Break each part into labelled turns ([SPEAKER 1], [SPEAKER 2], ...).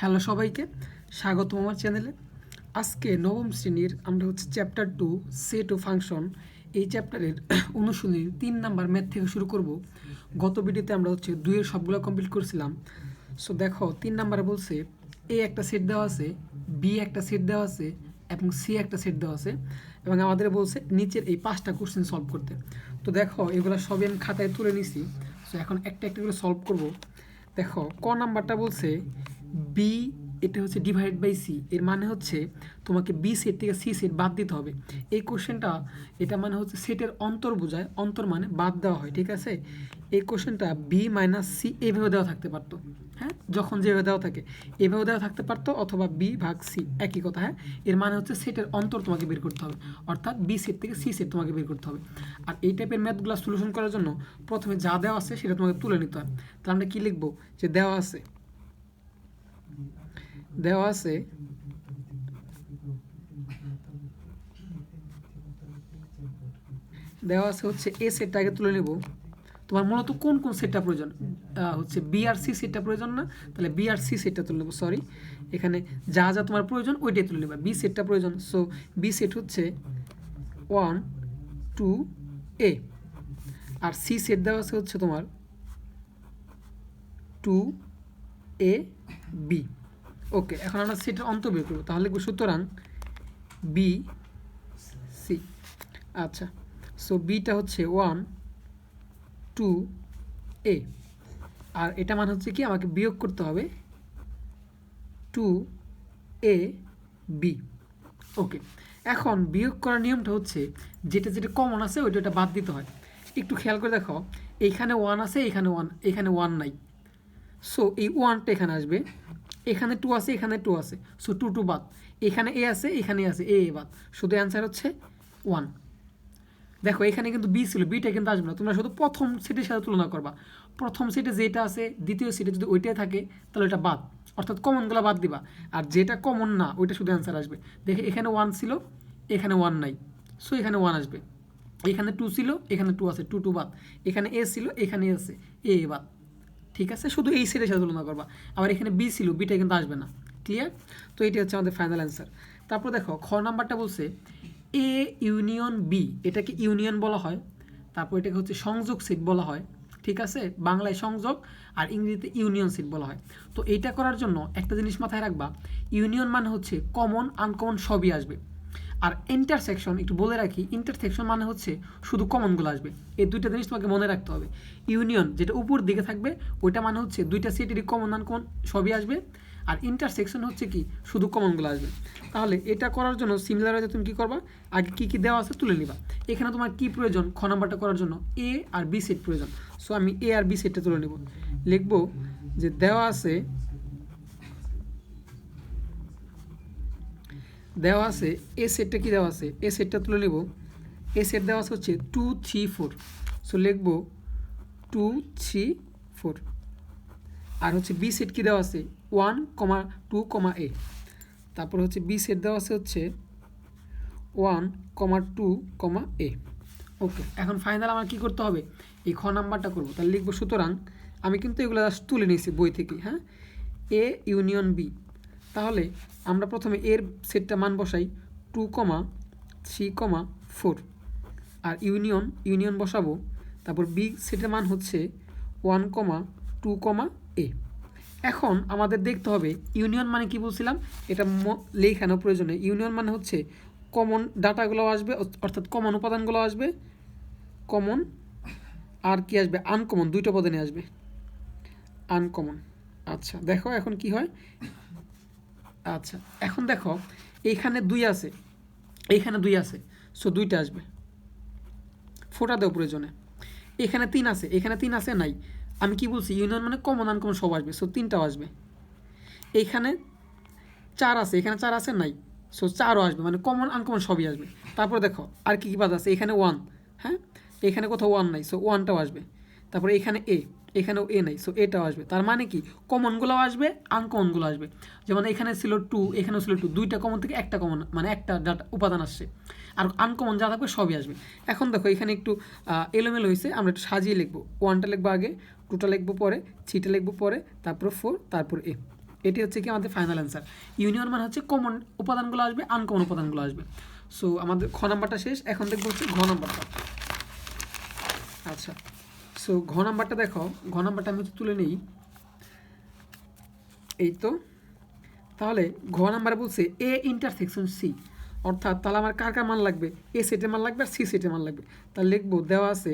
[SPEAKER 1] Hello সবাইকে, স্বাগতম আমার চ্যানেলে। আজকে নবম শ্রেণীর আমরা চ্যাপ্টার 2 সেট ও ফাংশন, এই চ্যাপ্টারের অনুশীলনীর 3 নাম্বার ম্যাথ থেকে শুরু করব। গত ভিডিওতে আমরা 2-এর সবগুলো কমপ্লিট করছিলাম। সো দেখো 3 নাম্বারে বলছে এ একটা সেট দেওয়া আছে, বি একটা সেট দেওয়া আছে এবং সি একটা সেট দেওয়া আছে, এবং আমাদের বলছে নিচের এই 5টা কোশ্চেন সলভ করতে। তো দেখো এগুলো সবই আমি খাতায় তুলে নিছি। সো এখন একটা একটা করে সলভ করব। দেখো ক নাম্বারটা বলছে বি, এটা ডিভাইড বাই সি, এর মানে তোমাকে বি সেট থেকে সি সেট বাদ দিতে হবে। এই কোশ্চেনটা এটা মানে সেটের অন্তর বোঝায়, অন্তর মানে বাদ দেওয়া হয়, ঠিক আছে। এই কোশ্চেনটা বি মাইনাস সি এইভাবে দেওয়া থাকতে পারতো, হ্যাঁ, যখন যেভাবে দেওয়া থাকে এভাবে দেওয়া থাকতে পারতো, অথবা বি ভাগ সি, একই কথা। হ্যাঁ, এর মানে সেটের অন্তর তোমাকে বের করতে হবে, অর্থাৎ বি সেট থেকে সি সেট তোমাকে বের করতে হবে। আর এই টাইপের ম্যাথগুলো সলিউশন করার জন্য প্রথমে যা দেওয়া আছে সেটা তোমাকে তুলে নিতে হয়। তাহলে আমরা কী লিখবো, যে দেওয়া আছে এ সেটটা আগে তুলে নেব। তোমার মূলত কোন কোন সেটটা প্রয়োজন, বি আর সি সেটটা প্রয়োজন না, তাহলে বি আর সি সেটটা তুলে নেব। সরি, এখানে যা যা তোমার প্রয়োজন ওইটাই তুলে নেবা। বি সেটটা প্রয়োজন, so B set 1 2 A, R she said দেওয়া আছে তোমার 2 এ বি। ওকে, এখন আমরা সেটের অন্ত বের করবো। তাহলে সুতরাং বি সি। আচ্ছা, সো বিটা 1 2 এ, আর এটা মানে কি আমাকে বিয়োগ করতে হবে 2 এ বি। ওকে, এখন বিয়োগ করার নিয়মটা যেটা যেটা কমন আছে ওইটা বাদ দিতে হয়। একটু খেয়াল করে দেখো, এইখানে 1 আছে, এখানে 1 নাই, সো এই 1টা এখানে আসবে। এখানে 2 আছে, এখানে 2 আছে, সো 2 বাদ। এখানে এ আছে, এখানে আছে, এ বাদ, শুধু অ্যান্সার 1। দেখো এখানে কিন্তু বি ছিল, বিটা কিন্তু আসবে না। তোমরা শুধু প্রথম সেটের সাথে তুলনা করবা। প্রথম সেটে যেটা আছে দ্বিতীয় সেটে যদি ওইটাই থাকে তাহলে ওইটা বাদ, অর্থাৎ কমনগুলো বাদ দিবা। আর যেটা কমন না ওইটা শুধু অ্যান্সার আসবে। দেখে এখানে 1 ছিল, এখানে 1 নাই, সো এখানে 1 আসবে। এখানে 2 ছিল, এখানে 2 আছে, 2 বাদ। এখানে এ ছিল, এখানে আছে, এ বাদ। ঠিক আছে, শুধু এই সেটের সাথে তুলনা করবা। আবার এখানে বি ছিল, বিটা কিন্তু আসবে না। ক্লিয়ার? তো এটি আমাদের ফাইনাল অ্যান্সার। তারপর দেখো খ নাম্বারটা বলছে এ ইউনিয়ন বি, এটাকে ইউনিয়ন বলা হয়। তারপর এটাকে সংযোগ সেট বলা হয়, ঠিক আছে। বাংলায় সংযোগ আর ইংরেজিতে ইউনিয়ন সেট বলা হয়। তো এইটা করার জন্য একটা জিনিস মাথায় রাখবা, ইউনিয়ন মানে কমন আনকমন সবই আসবে। আর ইন্টারসেকশন একটু বলে রাখি, ইন্টারসেকশন মানে শুধু কমনগুলো আসবে। এই দুইটা জিনিস তোমাকে মনে রাখতে হবে। ইউনিয়ন যেটা উপর দিকে থাকবে ওইটা মানে দুইটা সেটেরই কমন আনকমন সবই আসবে। আর ইন্টারসেকশন কি শুধু কমনগুলো আসবে। তাহলে এটা করার জন্য সিমিলার হয়ে তুমি কী করবা, আগে কী কী দেওয়া আছে তুলে নিবা। এখানে তোমার কি প্রয়োজন, খ নাম্বারটা করার জন্য এ আর বি সেট প্রয়োজন। সো আমি এ আর বি সেটটা তুলে নেব। লিখবো যে দেওয়া আছে এ সেটটা কি দেওয়া আছে, এ সেটটা তুলে নেব। এ সেট দেওয়া আছে 2 3 4। সো লিখব 2 3 4। আর বি সেট কি দেওয়া আছে 1 2 এ। তারপর বি সেট দেওয়া আছে 1 2 এ। ওকে, এখন ফাইনাল আমার কি করতে হবে, এই খ নাম্বারটা করবো। তাহলে লিখবো সুতরাং, আমি কিন্তু এগুলো তুলে নিয়েছি বই থেকে, হ্যাঁ, এ ইউনিয়ন বি। তাহলে আমরা প্রথমে এর সেটটা মান বসাই 2 3 4, আর ইউনিয়ন বসাবো। তারপর বি সেটের মান 1 2 এ। এখন আমাদের দেখতে হবে ইউনিয়ন মানে কি বলছিলাম, এটা লেখানো প্রয়োজনে। ইউনিয়ন মানে কমন ডাটাগুলো আসবে, অর্থাৎ কমন উপাদানগুলো আসবে, কমন আর কি আসবে আনকমন, দুইটা উপাদানে আসবে আনকমন। আচ্ছা দেখো এখন কি হয়। আচ্ছা এখন দেখো এইখানে 2 আছে, এইখানে 2 আছে, সো দুইটা আসবে, ফোটা দেও প্রয়োজনে। এখানে 3 আছে, এখানে 3 আছে নাই, আমি কি বলছি ইউনিয়ন মানে কমন আনকমন সব আসবে, সো 3টাও আসবে। এইখানে 4 আছে, এখানে 4 আছে নাই, সো 4ও আসবে, মানে কমন আনকমন সবই আসবে। তারপর দেখো আর কি কি বাদ আছে, এখানে 1, হ্যাঁ, এখানে কোথাও 1 নাই, সো 1টাও আসবে। তারপরে এখানে এখানেও এ নাই, সো এটাও আসবে। তার মানে কি কমনগুলোও আসবে, আনকমনগুলো আসবে। যেমন এখানে ছিল 2, এখানেও ছিল 2, দুইটা কমন থেকে একটা কমন, মানে একটা ডাটা উপাদান আসছে। আর আনকমন যা থাকবে সবই আসবে। এখন দেখো এখানে একটু এলোমেলো হয়েছে, আমরা একটু সাজিয়ে লিখবো। 1টা লিখবো আগে, 2টা লিখবো পরে, 3টা লিখবো পরে, তারপর 4, তারপর এ। এটি হচ্ছে কি আমাদের ফাইনাল অ্যান্সার। ইউনিয়ন মানে হচ্ছে কমন উপাদানগুলো আসবে, আনকমন উপাদানগুলো আসবে। সো আমাদের খ নাম্বারটা শেষ, এখন দেখবো হচ্ছে ঘ নাম্বারটা। আচ্ছা, সো ঘ নাম্বারটা দেখো, ঘ নাম্বারটা আমি হচ্ছে তুলে নিই, এই তো। তাহলে ঘ নাম্বার বলছে এ ইন্টারসেকশন সি, অর্থাৎ তাহলে আমার কার কার মান লাগবে, এ সেটের মান লাগবে আর সি সেটের মান লাগবে। তাহলে লিখবো দেওয়া আছে,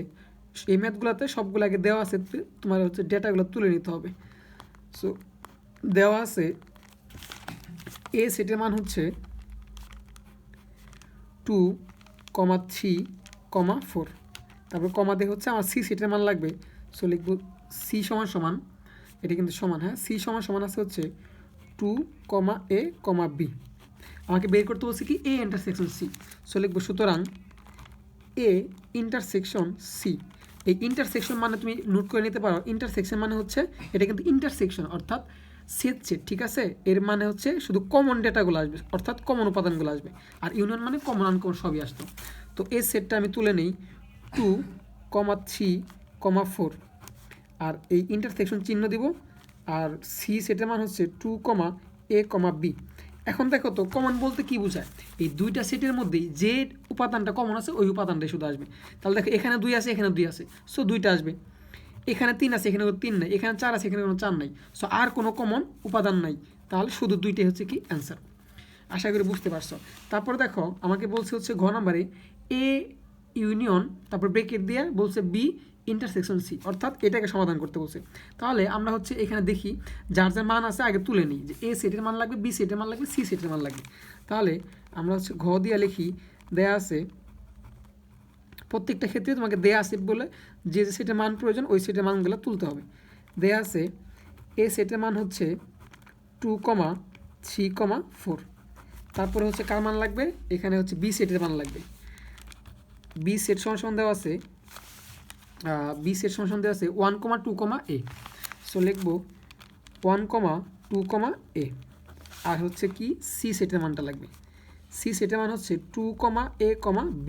[SPEAKER 1] এই ম্যাথগুলোতে সবগুলো আগে দেওয়া আছে, তোমার হচ্ছে ডেটাগুলো তুলে নিতে হবে। সো দেওয়া আছে এ সেটের মান হচ্ছে 2,3,4, তারপর কমা দিয়ে হচ্ছে আমার সি সেটের মান লাগবে। সো লিখবো সি সমান সমান, এটা কিন্তু সমান, হ্যাঁ, সি সমান সমান আছে হচ্ছে 2,A,B। আমাকে বের করতে বলছে কি এ ইন্টারসেকশন সি। সো লিখবো সুতরাং এ ইন্টারসেকশন সি। এই ইন্টারসেকশন মানে তুমি নোট করে নিতে পারো, ইন্টারসেকশন মানে হচ্ছে এটা কিন্তু ইন্টারসেকশন অর্থাৎ সেট, ঠিক আছে। এর মানে হচ্ছে শুধু কমন ডেটাগুলো আসবে, অর্থাৎ কমন উপাদানগুলো আসবে। আর ইউনিয়ন মানে কমন আনকমন সবই আসতো। তো এই সেটটা আমি তুলে নিই 2,3,4, আর এই ইন্টারসেকশন চিহ্ন দিব, আর সি সেটের মান হচ্ছে 2,A,B। এখন দেখো তো কমন বলতে কি বোঝায়, এই দুইটা সেটের মধ্যেই যে উপাদানটা কমন আছে ওই উপাদানটাই শুধু আসবে। তাহলে দেখো এখানে 2 আছে, এখানে 2 আছে, সো দুইটা আসবে। এখানে 3 আছে, এখানে 3 নাই, এখানে 4 আছে, এখানে কোনো 4 নাই, সো আর কোনো কমন উপাদান নাই, তাহলে শুধু দুইটাই হচ্ছে কি অ্যান্সার। আশা করি বুঝতে পারছো। তারপর দেখো আমাকে বলছে হচ্ছে ঘ নাম্বারে এ ইউনিয়ন, তারপর ব্রেকেট দিয়ে বলছে বি ইন্টারসেকশন সি, অর্থাৎ এটাকে সমাধান করতে বলছে। তাহলে আমরা হচ্ছে এখানে দেখি যার যার মান আছে আগে তুলে নিই, যে এ সেটের মান লাগবে, বি সেটের মান লাগবে, সি সেটের মান লাগবে। তাহলে আমরা হচ্ছে ঘ দিয়ে লিখি, দেয়া আছে প্রত্যেকটা ক্ষেত্রে তোমাকে দেয়া আছে বলে যে যে সেটের মান প্রয়োজন ওই সেটের মানগুলো তুলতে হবে। দেয়া আছে এ সেটের মান হচ্ছে 2,3,4, তারপরে হচ্ছে কার মান লাগবে, এখানে হচ্ছে বি সেটের মান লাগবে। বি সেট সমান দেওয়া আছে, বি সেট সমান দেওয়া আছে 1,2,A। সো লিখবো 1,2,A। আর হচ্ছে কি সি সেটের মানটা লাগবে, সি সেটের মান হচ্ছে 2,A,B।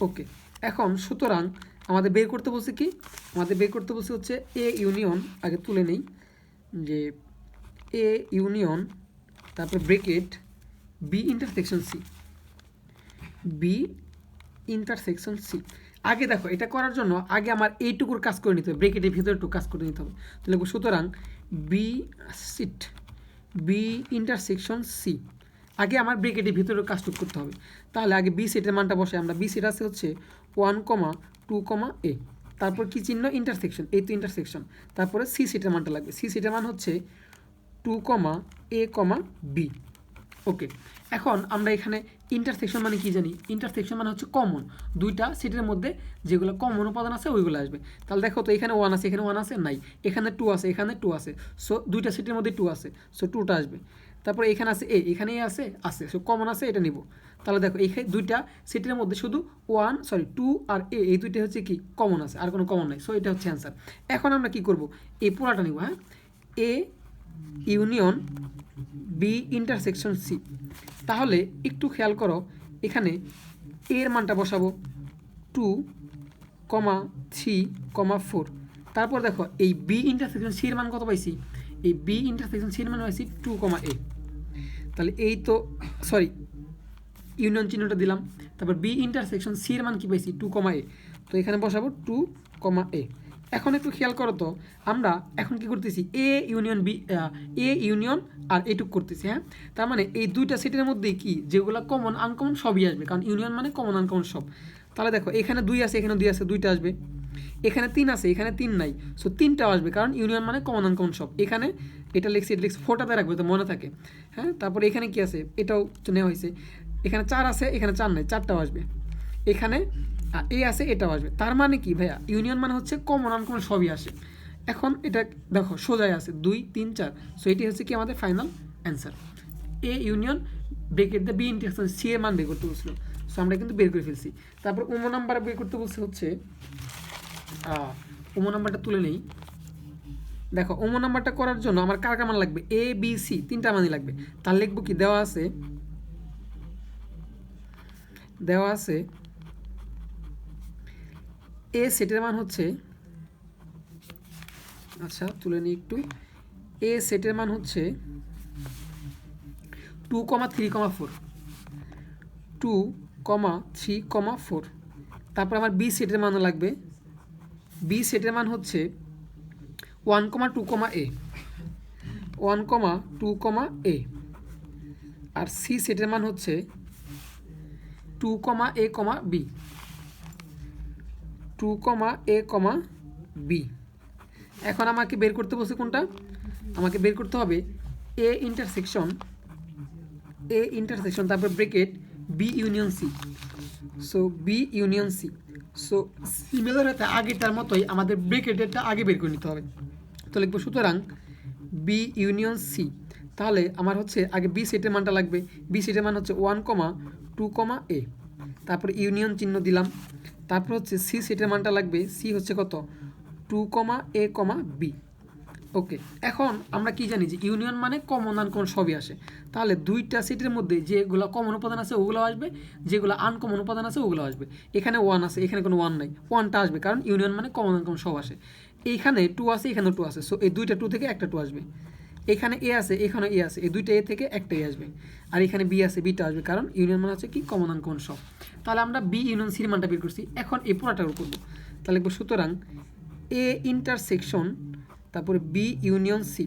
[SPEAKER 1] ওকে, এখন সুতরাং আমাদের বের করতে বলছে কি, আমাদের বের করতে বলছে হচ্ছে এ ইউনিয়ন, আগে তুলে নেই যে এ ইউনিয়ন, তারপর bracket B intersection C, B intersection C. আগে দেখো এটা করার জন্য আগে আমার এইটুকুর কাজ করে নিতে হবে, ব্রেকেটের ভিতরে একটু কাজ করে নিতে হবে। তাহলে সুতরাং B set B intersection C, আগে আমার ব্রেকেটের ভিতরে কাজটুকু করতে হবে। তাহলে আগে বি সেটের মানটা বসে, আমরা বি সেট আছে হচ্ছে 1,2,A, তারপর কি চিহ্ন ইন্টারসেকশন, এই তো ইন্টারসেকশন, তারপরে সি সেটের মানটা লাগবে, সি সেটের মান হচ্ছে 2,A,B। ওকে, এখন আমরা এখানে ইন্টারসেকশন মানে কি জানি, ইন্টারসেকশন মানে হচ্ছে কমন, দুইটা সেটের মধ্যে যেগুলো কমন উপাদান আছে ওইগুলো আসবে। তাহলে দেখো তো এখানে 1 আছে, এখানে 1 আছে, নাই, এখানে 2 আছে, এখানে 2 আছে, সো দুইটা সেটের মধ্যে 2 আছে, সো 2টা আসবে। তারপরে এখানে আছে এ, এখানে এ আছে, সো কমন আছে, এটা নিব। তাহলে দেখো এই দুইটা সেটের মধ্যে শুধু 2 আর এ, এই দুইটা হচ্ছে কি কমন আছে, আর কোনো কমন নাই, সো এটা হচ্ছে অ্যান্সার। এখন আমরা কি করব, এই পুরাটা নিব, হ্যাঁ, A union B intersection C. তাহলে একটু খেয়াল করো, এখানে এর মানটা বসাবো 2,3,4, তারপর দেখো এই বি ইন্টারসেকশন সির মান কত পাইছি, এই বি ইন্টারসেকশন সির মান পাইছি 2,A। তাহলে এই তো সরি ইউনিয়ন চিহ্নটা দিলাম, তারপর বি ইন্টারসেকশন সির মান কি পাইছি 2,A, তো এখানে বসাবো 2,A। এখন একটু খেয়াল করো তো, আমরা এখন কি করতেছি A union B, A union আর এটুক করতেছি, হ্যাঁ। তার মানে এই দুইটা সেটের মধ্যেই কি যেগুলো কমন আনকমন সবই আসবে, কারণ ইউনিয়ন মানে কমন আনকমন সব। তাহলে দেখো এখানে 2 আছে, এখানে 2 আছে, দুইটা আসবে। এখানে 3 আছে, এখানে 3 নাই, সো 3টাও আসবে, কারণ ইউনিয়ন মানে কমন আনকমন সব। এখানে এটা লিখছি, এটা লিখছি, ফোটাতে রাখবে তো মনে থাকে, হ্যাঁ। তারপরে এখানে কি আছে, এটাও নেওয়া হয়েছে, এখানে 4 আছে, এখানে 4 নাই, 4টাও আসবে। এখানে এ আছে, এটাও আসবে। তার মানে কি ভাইয়া, ইউনিয়ন মানে হচ্ছে কমন আনকমন সবই আসে। এখন এটা দেখো সোজাই আছে 2, 3, 4, সো এটি হচ্ছে কি আমাদের final answer. A union bracket the B intersection C এর মান বের করতে বলছিল, সো আমরা কিন্তু বের করে ফেলছি। তারপর উমো নাম্বার বের করতে বলছে হচ্ছে, উমো নাম্বারটা তুলে নেই। দেখো উমো নাম্বারটা করার জন্য আমার কার কার মান লাগবে, এ বি সি, 3টা মানই লাগবে। তার লিখবো কি, দেওয়া আছে এ সেটের মান হচ্ছে, আচ্ছা তুলে নিই একটু, এ সেটের মান হচ্ছে 2,3,4, 2,3,4। তারপর আমার বি সেটের মান লাগবে, বি সেটের মান হচ্ছে 1,2,a, 1,2,a। আর সি সেটের মান হচ্ছে 2,a,b, 2,a,b। এখন আমাকে বের করতে বলছে কোনটা, আমাকে বের করতে হবে এ ইন্টারসেকশন, তারপর bracket B union C. So B union C, so similar হতে আগেরটার মতোই আমাদের ব্রেকেটেরটা আগে বের করে নিতে হবে। তো লিখবো সুতরাং বি ইউনিয়ন সি। তাহলে আমার হচ্ছে আগে বি সেটের মানটা লাগবে, বি সেটের মান হচ্ছে 1,2,a, তারপরে ইউনিয়ন চিহ্ন দিলাম। তারপর হচ্ছে সি সেটের মানটা লাগবে, সি হচ্ছে কত 2,a,b। ওকে, এখন আমরা কি জানি যে ইউনিয়ন মানে কমন আনকমন সবই আসে। তাহলে দুইটা সেটের মধ্যে যেগুলো কমন উপাদান আছে ওগুলো আসবে, যেগুলো আনকমন উপাদান আছে ওগুলো আসবে। এখানে 1 আছে, এখানে কোনো 1 নাই, 1টা আসবে কারণ ইউনিয়ন মানে কমন আনকমন সব আসে। এইখানে 2 আছে, এখানেও 2 আছে, সো এই দুইটা 2 থেকে একটা 2 আসবে। এখানে এ আছে, এখানে এ আছে, এই দুইটা এ থেকে একটা এ আসবে। আর এখানে বি আছে, বিটা আসবে কারণ ইউনিয়ন মানে হচ্ছে কি কমন আনকমন সব। তাহলে আমরা বি ইউনিয়ন সির মানটা বের করছি, এখন এই পুরাটা করবো। তাহলে সুতরাং এ ইন্টারসেকশন তারপরে বি ইউনিয়ন সি।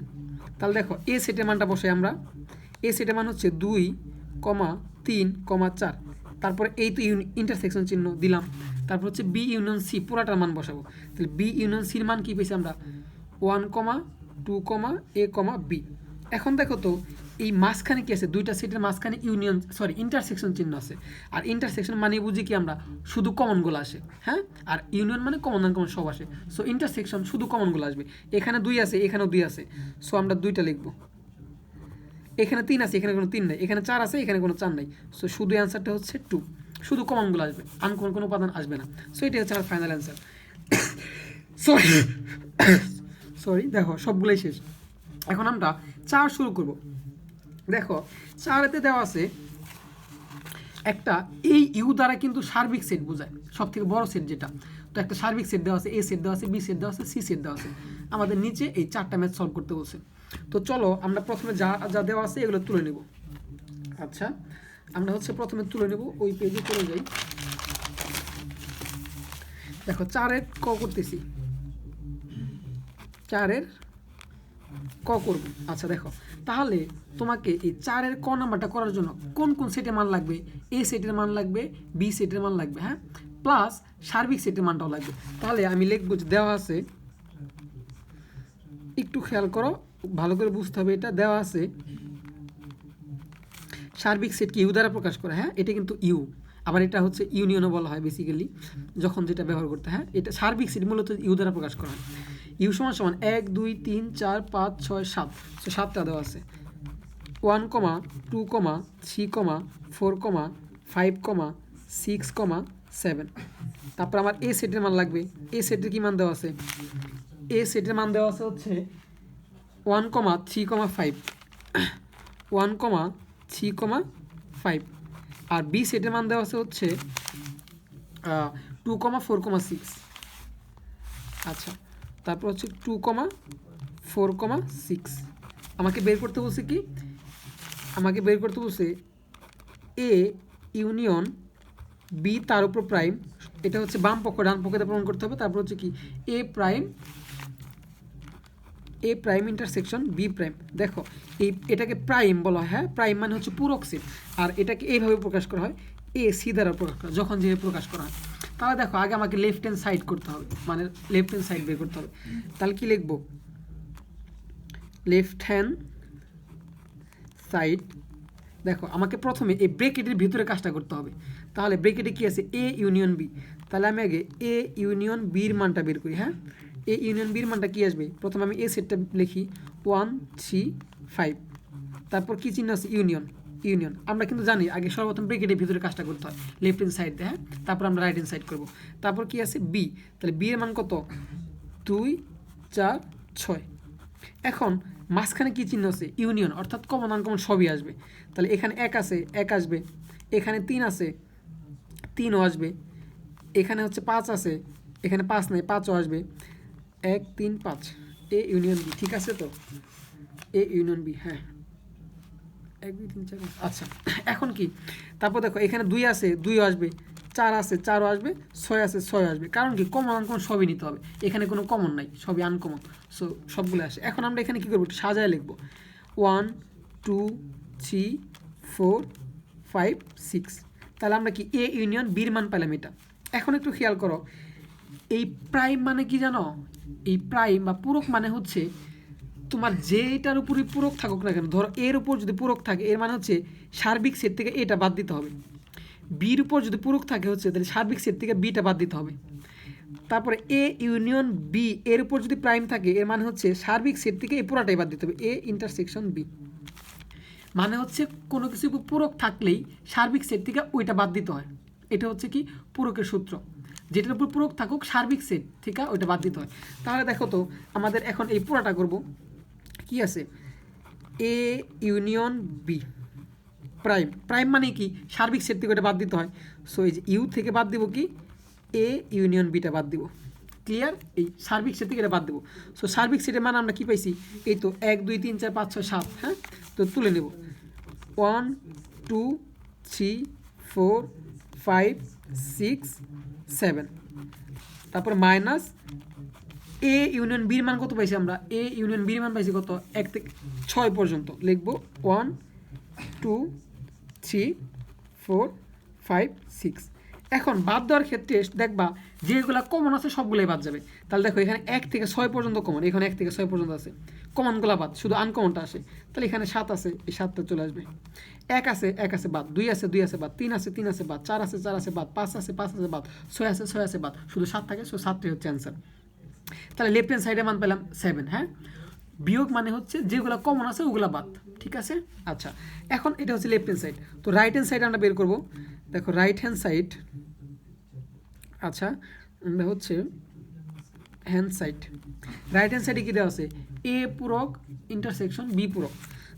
[SPEAKER 1] তাহলে দেখো এ সেটের মানটা বসে আমরা, এ সেটের মান হচ্ছে 2,3,4। তারপরে এই তো ইন্টারসেকশন চিহ্ন দিলাম। তারপর হচ্ছে বি ইউনিয়ন সি পুরাটার মান বসাবো। তাহলে বি ইউনিয়ন সির মান কী পেয়েছি আমরা 1,2,a,b। এখন দেখো তো এই মাঝখানে কি আছে, দুইটা সেটের মাঝখানে ইন্টারসেকশন চিহ্ন আছে। আর ইন্টারসেকশন মানে বুঝি কি আমরা শুধু কমনগুলো আসে, হ্যাঁ, আর ইউনিয়ন মানে কমন আনকমন সব আসে। সো ইন্টারসেকশন শুধু কমনগুলো আসবে। এখানে 2 আছে, এখানেও 2 আছে, সো আমরা 2টা লিখবো। এখানে 3 আছে, এখানে কোনো 3 নাই, এখানে 4 আছে, এখানে কোনো 4 নাই, সো শুধু অ্যান্সারটা হচ্ছে 2। শুধু কমনগুলো আসবে, আনকমন কোনো উপাদান আসবে না। সো এটাই হচ্ছে আমার ফাইনাল অ্যান্সার। সরি দেখো সবগুলোই শেষ। এখন আমরা 4 শুরু করব। দেখো 4-এতে দেওয়া আছে একটা, এই ইউ দ্বারা কিন্তু সার্বিক সেট বোঝায়, সব থেকে বড় সেট যেটা। তো একটা সার্বিক সেট দেওয়া আছে, এ সেট দেওয়া আছে, বি সেট দেওয়া আছে, সি সেট দেওয়া আছে। আমাদের নিচে এই 4টা ম্যাথ সলভ করতে বলছে। তো চলো আমরা প্রথমে যা যা দেওয়া আছে এগুলো তুলে নেব। আচ্ছা, আমরা হচ্ছে প্রথমে তুলে নেব, ওই পেজে চলে যাই। দেখো 4-এর ক করতেছি, 4-এর ক করব। আচ্ছা দেখো, তাহলে তোমাকে এই 4-এর ক নাম্বারটা করার জন্য কোন কোন সেটের মান লাগবে, এ সেটের মান লাগবে, বি সেটের মান লাগবে, হ্যাঁ, প্লাস সার্বিক সেটের মানটাও লাগবে। তাহলে আমি লিখবো যে দেওয়া আছে, একটু খেয়াল করো, ভালো করে বুঝতে হবে, এটা দেওয়া আছে সার্বিক সেটকে ইউ দ্বারা প্রকাশ করে, হ্যাঁ, এটা কিন্তু ইউ, আবার এটা হচ্ছে ইউনিয়নও বলা হয় বেসিক্যালি যখন যেটা ব্যবহার করতে, হ্যাঁ, এটা সার্বিক সেট মূলত ইউ দ্বারা প্রকাশ করা হয়। ইউ সমান সমান 1 2 3 4 5 6 7, সো 7টা দেওয়া আছে। 1, 2, 3, 4, 5, 6, 7। তারপর আমার এ সেটের মান লাগবে। এ সেটের কি মান দেওয়া আছে, এ সেটের মান দেওয়া আছে হচ্ছে 1, 3, 5, 1, 3, 5। আর বি সেটের মান দেওয়া আছে হচ্ছে 2, 4, 6। আচ্ছা, তারপর হচ্ছে 2, 4, 6। আমাকে বের করতে বলছে কি, আমাকে বের করতে বলছে এ ইউনিয়ন বি তার উপর প্রাইম, এটা হচ্ছে বাম পক্ষ, ডান পক্ষে প্রমাণ করতে হবে। তারপর হচ্ছে কি এ প্রাইম ইন্টারসেকশন বি প্রাইম। দেখো এটাকে প্রাইম বলা হয়, হ্যাঁ, প্রাইম মানে হচ্ছে পূরক সেট। আর এটাকে এইভাবে প্রকাশ করা হয়, এ সি দ্বারা প্রকাশ করা, যখন যেভাবে প্রকাশ করা হয়। তাহলে দেখো আগে আমাকে লেফট হ্যান্ড সাইড করতে হবে, মানে লেফট হ্যান্ড সাইড বের করতে হবে। তাহলে কি লিখবো, লেফট হ্যান্ড সাইড। দেখো আমাকে প্রথমে এই ব্রেকেটের ভিতরে কাজটা করতে হবে। তাহলে ব্রেকেটে কি আছে, এ ইউনিয়ন বি। তাহলে আমি আগে এ ইউনিয়ন বির মানটা বের করি, হ্যাঁ, এ ইউনিয়ন বির মানটা কি আসবে, প্রথমে আমি এ সেটটা লিখি 1, 3, 5। তারপর কি চিহ্ন আছে, ইউনিয়ন। আমরা কিন্তু জানি আগে সর্বপ্রথম ব্রেকেটের ভিতরে কাজটা করতে হয় লেফট হ্যান্ড সাইড দিয়ে, হ্যাঁ, তারপর আমরা রাইট হ্যান্ড সাইড করবো। তারপর কি আছে, বি। তাহলে বি এর মান কত, 2, 4, 6। এখন মাঝখানে কি চিহ্ন আছে, ইউনিয়ন, অর্থাৎ কমন আনকমন সবই আসবে। তাহলে এখানে 1 আছে, 1 আসবে। এখানে 3 আছে, 3ও আসবে। এখানে হচ্ছে 5 আছে, এখানে 5 নেই, 5ও আসবে। 1, 3, 5, এ ইউনিয়ন বি। ঠিক আছে তো, এ ইউনিয়ন বি, হ্যাঁ 1 2 3 4 আচ্ছা এখন কি তারপর দেখো এখানে 2 আছে 2 আসবে, 4 আছে 4ও আসবে, 6 আছে 6 আসবে, কারণ কি কমন আনকমন সবই নিতে হবে, এখানে কোনো কমন নাই, সবই আনকমন, সো সবগুলো আসে। এখন আমরা এখানে কি করবো, সাজায় লিখবো 1 2 3 4 5 6, তাহলে আমরা কি এ ইউনিয়ন বির মান পেলাম এটা। এখন একটু খেয়াল করো, এই প্রাইম মানে কি জানো, এই প্রাইম বা পূরক মানে হচ্ছে তোমার যেটার উপরই পূরক থাকুক না কেন, ধরো এর উপর যদি পূরক থাকে এর মানে হচ্ছে সার্বিক সেট থেকে এটা বাদ দিতে হবে, বির উপর যদি পূরক থাকে হচ্ছে তাহলে সার্বিক সেট থেকে বিটা বাদ দিতে হবে। তারপরে এ ইউনিয়ন বি এর উপর যদি প্রাইম থাকে এর মানে হচ্ছে সার্বিক সেট থেকে এই পুরাটাই বাদ দিতে হবে, এ ইন্টারসেকশন বি, মানে হচ্ছে কোনো কিছু উপর পূরক থাকলেই সার্বিক সেট থেকে ওইটা বাদ দিতে হয়, এটা হচ্ছে কি পূরকের সূত্র, যেটার উপর পূরক থাকুক সার্বিক সেট থেকে ওইটা বাদ দিতে হয়। তাহলে দেখো তো আমাদের এখন এই পুরাটা করব, কি আছে A union B prime, prime মানে কি সার্বিক সেট থেকে ওটা বাদ দিতে হয়, সো এই যে ইউ থেকে বাদ দিব কি এ ইউনিয়ন বিটা বাদ দিব, ক্লিয়ার, এই সার্বিক সেট থেকে এটা বাদ দেবো। সো সার্বিক সেটের মানে আমরা কি পাইছি, এই তো 1 2 3 4 5 6 7, হ্যাঁ তো তুলে নেব 1 2 3 4 5 6 7, তারপরে মাইনাস এ ইউনিয়ন বির মান কত পাইছি আমরা, এ ইউনিয়ন বির মান পাইছি কত 1 থেকে 6 পর্যন্ত, লিখবো 1 2 3 4 5 6। এখন বাদ দেওয়ার ক্ষেত্রে দেখবা যেগুলো কমন আছে সবগুলোই বাদ যাবে, তাহলে দেখো এখানে 1 থেকে 6 পর্যন্ত কমন, এখানে 1 থেকে 6 পর্যন্ত আছে, কমনগুলো বাদ, শুধু আনকমনটা আসে, তাহলে এখানে 7 আছে, এই 7টা চলে আসবে, 1 আছে 1 আছে বাদ, 2 আছে 2 আছে বাদ, 3 আছে 3 আছে বাদ, 4 আছে 4 আছে বাদ, 5 আছে 5 আছে বাদ, 6 আছে 6 আছে বাদ, শুধু 7 থাকে, সো 7টাই হচ্ছে অ্যান্সার। তাহলে লেফট হ্যান্ড সাইডে মান পেলাম 7, হ্যাঁ বিয়োগ মানে হচ্ছে যেগুলো কমন আছে ওগুলো বাদ, ঠিক আছে। আচ্ছা এখন এটা হচ্ছে লেফট হ্যান্ড সাইড, তো রাইট হ্যান্ড সাইড আমরা বের করব, দেখো রাইট হ্যান্ড সাইড, আচ্ছা আমরা হচ্ছে হ্যান্ড সাইড, রাইট হ্যান্ড সাইডে কী দেওয়া আছে এ পূরক ইন্টারসেকশন বি পূরক,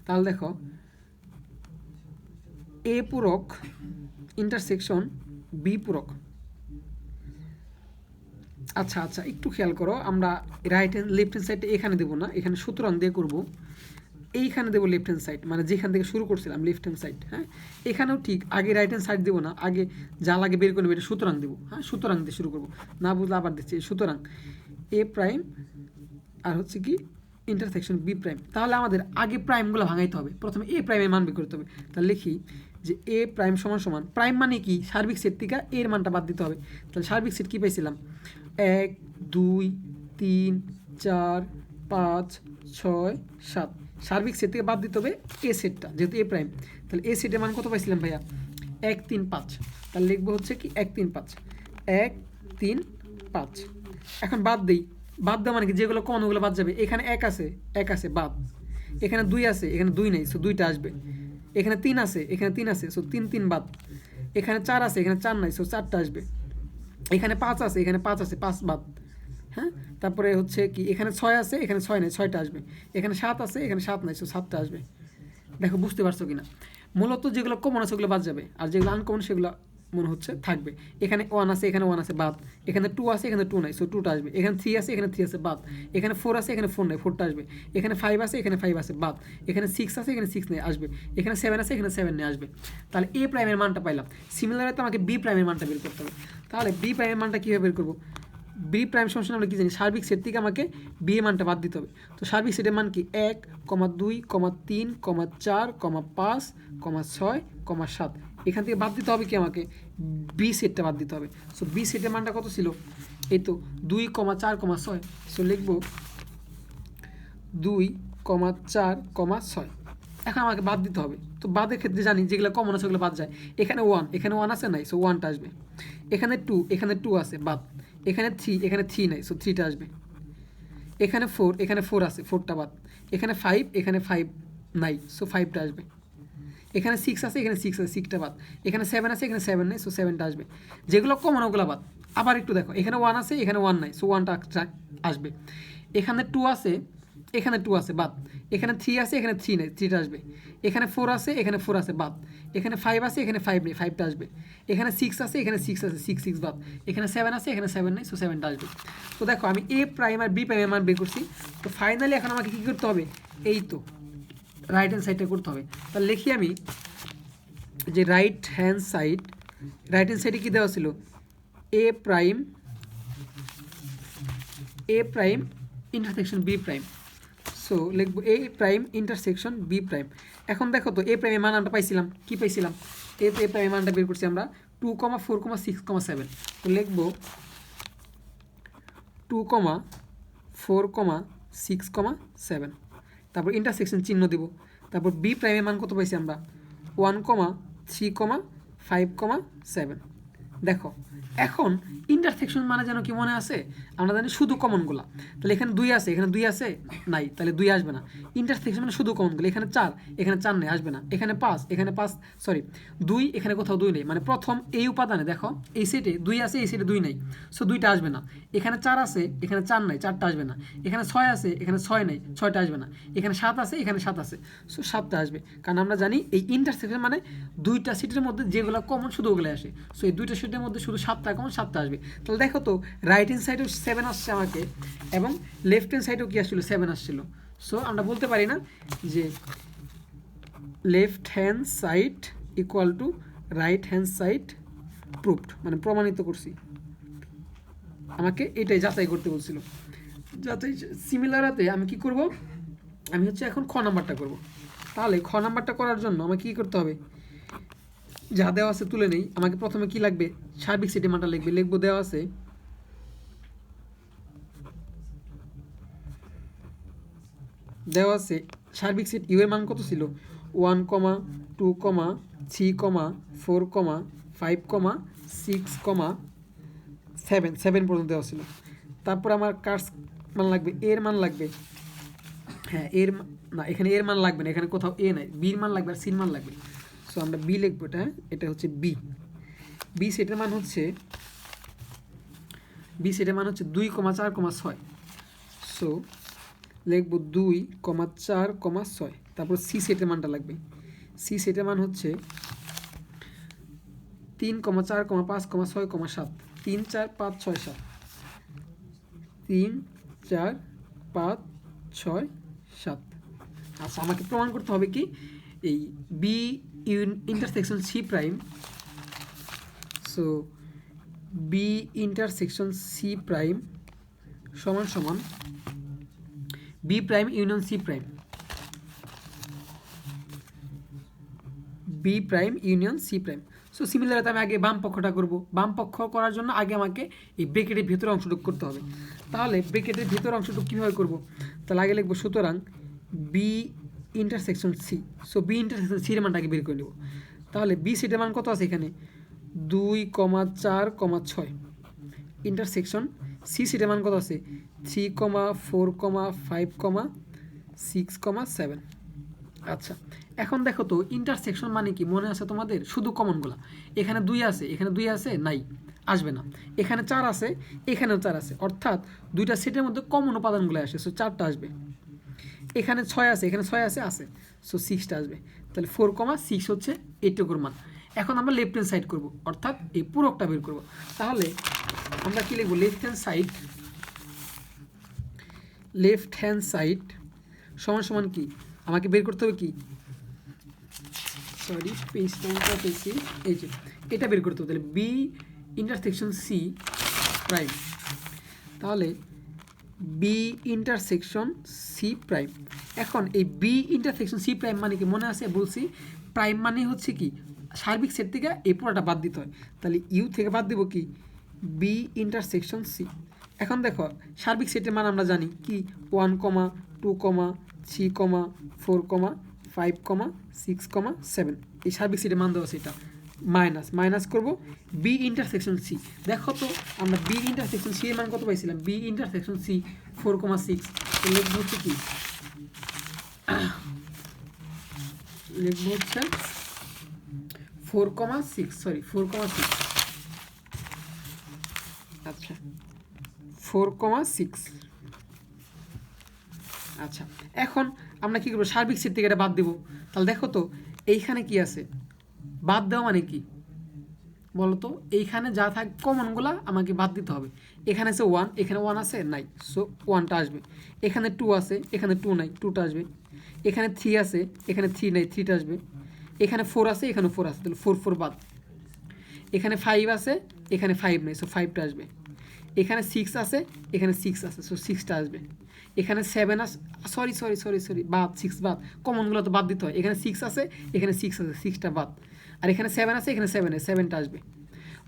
[SPEAKER 1] তাহলে দেখো এ পূরক ইন্টারসেকশন বি পূরক। আচ্ছা আচ্ছা একটু খেয়াল করো, আমরা রাইট হ্যান্ড লেফট হ্যান্ড সাইডটা এখানে দেবো না, এখানে সুতরাং দিয়ে করবো, এইখানে দেবো লেফট হ্যান্ড সাইড, মানে যেখান থেকে শুরু করছিলাম লেফট হ্যান্ড সাইড, হ্যাঁ এখানেও ঠিক আগে রাইট হ্যান্ড সাইড দেবো না, আগে যা লাগে বের করে নেবো, এটা সুতরাং দেবো, হ্যাঁ সুতরাং দিয়ে শুরু করবো, না বুঝলে আবার দিচ্ছি সুতরাং এ প্রাইম আর হচ্ছে কি ইন্টারসেকশন বি প্রাইম, তাহলে আমাদের আগে প্রাইমগুলো ভাঙাইতে হবে, প্রথমে এ প্রাইমের মান বের করতে হবে, তাহলে লিখি যে এ প্রাইম সমান সমান, প্রাইম মানে কি সার্বিক সেট থেকে এর মানটা বাদ দিতে হবে, তাহলে সার্বিক সেট কী পাইছিলাম 1 2 3 4 5 6 7, সার্বিক সেট থেকে বাদ দিতে হবে এ সেটটা, যেহেতু এ প্রাইম, তাহলে এ সেটের মান কত পাইছিলাম ভাইয়া 1 3 5, তাহলে লিখবো হচ্ছে কি 1 3 5 1 3 5। এখন বাদ দিই, বাদ দেওয়া মানে কি যেগুলো কমন ওগুলো বাদ যাবে, এখানে 1 আছে বাদ, এখানে 2 আছে এখানে 2 নেই, সো 2টা আসবে, এখানে 3 আছে এখানে 3 আছে, সো 3 3 বাদ, এখানে 4 আছে এখানে 4 নাই, সো 4টা আসবে, এখানে 5 আছে এখানে 5 আছে 5 বাদ, হ্যাঁ তারপরে হচ্ছে কি এখানে 6 আছে এখানে 6 নেই, 6টা আসবে, এখানে 7 আছে এখানে 7 নাই, সো 7টা আসবে। দেখো বুঝতে পারছো কিনা, মূলত যেগুলো কমন আছে ওগুলো বাদ যাবে, আর যেগুলো আনকমন সেগুলো মনে হচ্ছে থাকবে, এখানে 1 আছে এখানে 1 আছে বাদ, এখানে 2 আছে এখানে 2 নাই, সো 2টা আসবে, এখানে 3 আছে এখানে 3 আছে বাদ, এখানে 4 আছে এখানে 4 নাই, 4টা আসবে, এখানে 5 আছে এখানে 5 আছে বাদ, এখানে 6 আছে এখানে 6 নেই আসবে, এখানে 7 আছে এখানে 7 নেই আসবে, তাহলে এ প্রাইমের মানটা পাইলাম। সিমিলারলি তো আমাকে বি প্রাইমের মানটা বের করতে হবে, তাহলে বি প্রাইমের মানটা কীভাবে বের করবো, বি প্রাইম সমস্যা আমরা কী জানি সার্বিক সেট থেকে আমাকে বি এর মানটা বাদ দিতে হবে, তো সার্বিক সেটের মান কি 1 2 3 4 5 6 7, এখান থেকে বাদ দিতে হবে কি আমাকে বি সেটটা বাদ দিতে হবে, সো বি সেটের মানটা কত ছিল এই তো 2 4 6, সো লিখব 2 4 6, এখন আমাকে বাদ দিতে হবে, তো বাদের ক্ষেত্রে জানি যেগুলো কমন আছে ওগুলো বাদ যায়, এখানে 1 আছে নাই, সো 1টা আসবে, এখানে 2 আছে বাদ, এখানে 3 নাই, সো 3টা আসবে, এখানে 4 আছে 4টা বাদ, এখানে 5 নাই, সো 5টা আসবে, এখানে 6 আছে এখানে 6 আছে 6টা বাদ, এখানে 7 আছে এখানে 7 নেই, সো 7টা আসবে, যেগুলো কমন ওগুলো বাদ। আবার একটু দেখো এখানে 1 আছে এখানে 1 নাই, সো 1টা আসবে, এখানে 2 আছে এখানে 2 আছে বাদ, এখানে 3 আছে এখানে 3 নেই, 3টা আসবে, এখানে 4 আছে এখানে 4 আছে বাদ, এখানে 5 আছে এখানে 5 নেই, 5টা আসবে, এখানে 6 আছে এখানে 6 আছে 6 বাদ, এখানে 7 আছে এখানে 7 নেই, সো 7টা আসবে। তো দেখো আমি এ প্রাইম আর বি প্রাইমের মান বের করছি, তো ফাইনালি এখন আমাকে কী করতে হবে, এই তো রাইট হ্যান্ড সাইডটা করতে হবে। তাহলে লিখি আমি যে রাইট হ্যান্ড সাইডে কী দেওয়া ছিল, A prime intersection B prime. So লিখবো A prime intersection B prime. এখন দেখো তো এ প্রাইমের মান আমরা পাইছিলাম, কি পাইছিলাম, এ প্রাইমের মানটা বের করছি আমরা 2,4,6,7। তো লিখবো 2,4,6,7, তারপর ইন্টারসেকশন চিহ্ন দিব। তারপর বি প্রাইমের মান কত পাইছি আমরা, 1,3,5,7। দেখো এখন ইন্টারসেকশন মানে যেন কি মনে আছে, আমরা জানি শুধু কমনগুলা। তাহলে এখানে 2 আছে, এখানে 2 আছে, নাই, তাহলে 2 আসবে না। ইন্টারসেকশন মানে শুধু কমনগুলো, এখানে 4, এখানে 4 নেই, আসবে না। এখানে 5, এখানে 5, সরি 2, এখানে কোথাও 2 নেই, মানে প্রথম এই উপাদানে দেখো এই সেটে 2 আছে, এই সেটে 2 নেই, সো 2টা আসবে না। এখানে 4 আছে, এখানে 4 নাই, 4টা আসবে না। এখানে 6 আছে, এখানে 6 নেই, 6টা আসবে না। এখানে 7 আছে, এখানে 7 আছে, সো 7টা আসবে। কারণ আমরা জানি এই ইন্টারসেকশন মানে 2টা সেটের মধ্যে যেগুলো কমন শুধু ওগুলো আসে। সো এই 2টা সেটের মধ্যে শুধু 7টা কমন, 7টা আসবে। তাহলে দেখো তো রাইট হ্যান্ড সাইডেও 7 আসছে আমাকে, এবং লেফট হ্যান্ড সাইডেও কি আসছিল, 7 আসছিল। সো আমরা বলতে পারি না যে left hand side equal to right hand side proved, মানে প্রমাণিত করছি। আমাকে এটাই যাচাই করতে বলছিল। যাচাই সিমিলারাতে আমি কি করব, আমি হচ্ছে এখন খ নাম্বারটা করব। তাহলে খ নাম্বারটা করার জন্য আমাকে কী করতে হবে, যা দেওয়া আছে তুলে নেই। আমাকে প্রথমে কি লাগবে, সার্বিক সেটের মানটা লিখবো দেওয়া আছে সার্বিক সেট ইউ এর মান কত ছিল, 1, 2, 3, 4, 5, 6, 7 পর্যন্ত দেওয়া ছিল। তারপর আমার কার্স মান লাগবে, এর মান লাগবে, হ্যাঁ এর না, এখানে এর মান লাগবে না, এখানে কোথাও এ নাই, বির মান লাগবে আর সির মান লাগবে। সো আমরা বি লিখবো, এটা হচ্ছে বি সেটের মান হচ্ছে 2,4,6। সো লিখবো 2,4,6। তারপর সি সেটের মানটা লাগবে, সি সেটের মান হচ্ছে 3,4,5,6,7, 3, 4, 5, 6, 7, 3, 4, 5, 6, 7। আচ্ছা আমাকে প্রমাণ করতে হবে কি, এই B intersection C prime, so B intersection C prime সমান সমান B prime union C prime, B prime union C prime. So সিমিলারতে আমি আগে বাম পক্ষটা করব। বাম পক্ষ করার জন্য আগে আমাকে এই ব্রেকেটের ভিতরে অংশটুকু করতে হবে। তাহলে ব্রেকেটের ভিতরে অংশটুকু কীভাবে করব, তাহলে আগে লিখবো সুতরাং B intersection C. So B intersection সির মানটাকে বের করে নেব। তাহলে বি সিটের মান কত আছে এখানে, 2,4,6। ইন্টারসেকশন সি সিটের মান কত আছে, 3,4,5,6,7। আচ্ছা এখন দেখো তো ইন্টারসেকশন মানে কি মনে আছে তোমাদের, শুধু কমনগুলা। এখানে 2 আছে, এখানে 2 আছে, নাই, আসবে না। এখানে 4 আছে, এখানেও 4 আছে, অর্থাৎ 2টা সেটের মধ্যে কমন উপাদানগুলো আসে, সো 4টা আসবে। এখানে 6 আছে, এখানে 6 আছে, সো 6টা আসবে। তাহলে 4,6 হচ্ছে এইটুকুর মান। এখন আমরা লেফট হ্যান্ড সাইড করব, অর্থাৎ এই পুরোটা বের করব। তাহলে আমরা কি লিখব, লেফট হ্যান্ড সাইড সমান সমান কি, আমাকে বের করতে হবে কি, সরি পেজটা পেয়েছি, এই যে এটা বের করতে হবে। তাহলে বি ইন্টারসেকশন সি প্রাইম, তাহলে বি ইন্টারসেকশন সি প্রাইম। এখন এই বি ইন্টারসেকশন সি প্রাইম মানে কি মনে আছে, বলছি প্রাইম মানে হচ্ছে কি সার্বিক সেট থেকে এই পুরোটা বাদ দিতে হয়। তাহলে ইউ থেকে বাদ দেবো কি, বি ইন্টারসেকশন সি। এখন দেখো সার্বিক সেটের মান আমরা জানি কি, 1, 2, 3, 4, 5, 6, 7। এই সার্বিক সেটের মান দেওয়া সেটা মাইনাস করব বি ইন্টারসেকশন সি। দেখো তো আমরা বি ইন্টারসেকশন সি এর মান কত পাইছিলাম, বি ইন্টারসেকশন সি 4,6। লিখবো হচ্ছে কি, লিখবো হচ্ছে 4,6, সরি 4,6। আচ্ছা 4,6। আচ্ছা এখন আমরা কি করবো, সার্বিক সেট থেকে এটা বাদ দেবো। তাহলে দেখো তো এইখানে কি আছে, বাদ দেওয়া মানে কি বলো তো, এইখানে যা থাক কমনগুলা আমাকে বাদ দিতে হবে। এখানে আছে 1, এখানে 1 আছে, নাই, সো 1টা আসবে। এখানে 2 আছে, এখানে 2 নাই, 2টা আসবে। এখানে 3 আছে, এখানে 3 নাই, 3টা আসবে। এখানে 4 আছে, এখানে 4 আছে, তাহলে 4 4 বাদ। এখানে 5 আছে, এখানে 5 নেই, সো 5টা আসবে। এখানে 6 আছে, এখানে 6 আছে, সো 6টা আসবে। এখানে 7 আছে, সরি বাদ, 6 বাদ, কমনগুলো তো বাদ দিতে হয়। এখানে 6 আছে, এখানে 6 আছে, 6টা বাদ। আর এখানে 7 আছে, এখানে 7 আছে, 7টা আসবে।